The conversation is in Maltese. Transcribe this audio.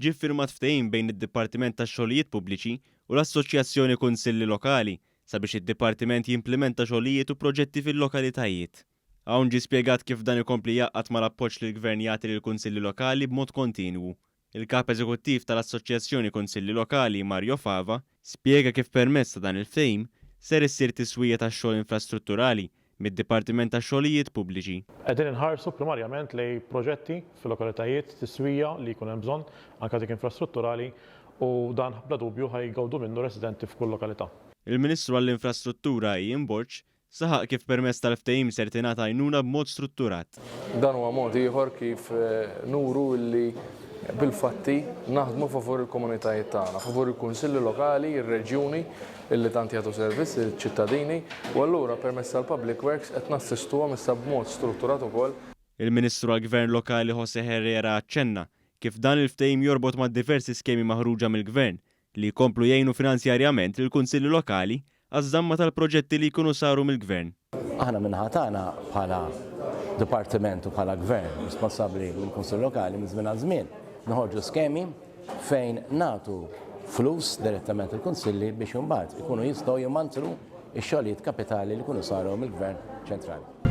ġie ffirmat ftehim bejn id-Dipartiment tax-Xogħlijiet Pubbliċi u l-Assoċjazzjoni Kunsilli Lokali sabiex id-Dipartiment jimplementa xogħlijiet u proġetti fil-lokalitajiet. Hawn ġie spjegat kif dan ikompli jaqqat mal-appoġġ li l-Gvern jagħti lill-Kunsilli Lokali b'mod kontinwu. Il-kap eżekuttiv tal-Assoċjazzjoni Kunsilli Lokali Mario Fava spjega kif permezz ta' dan il-ftehim ser issir tiswija tax-xogħol infrastrutturali mid-Dipartiment tax-Xogħlijiet Pubbliċi. Qegħdin inħarsu primarjament lejn proġetti fil-lokalitajiet tiswija li jkun hemm bżonn anke dik infrastrutturali u dan bla dubju ħajgawdu minnu residenti f'kull lokalità. Il-Ministru għall-Infrastruttura Ian Borch saħaq kif permezz tal-ftehim ser tingħata għajnuna b'mod strutturat. Dan huwa mod ieħor kif nuru li bil-fatti naħdmu favur il-komunitajiet tagħna, favur il-kunsilli lokali, ir-reġjuni illi tant jagħtu servizz lill-ċittadini u allura permezz tal-Public Works qed nassistuhom issa b'mod strutturat ukoll. Il-Ministru għall-Gvern Lokali José Herrera aċċenna kif dan il-ftehim jorbot ma' diversi skemi maħruġa mill-Gvern li jkomplu jgħinu finanzjarjament lill-kunsilli lokali għaż-żamma tal-proġetti li jkunu saru mill-Gvern. Aħna minħa tagħna bħala Dipartiment u bħala Gvern responsabbli mill-Kunsill Lokali minn żmien għal żmien noħorġu skemi fejn nagħtu flus direttament il-Kunsilli biex imbagħad ikunu jistgħu jimmantru x-xogħlijiet kapitali li jkunu saru mill-Gvern ċentrali.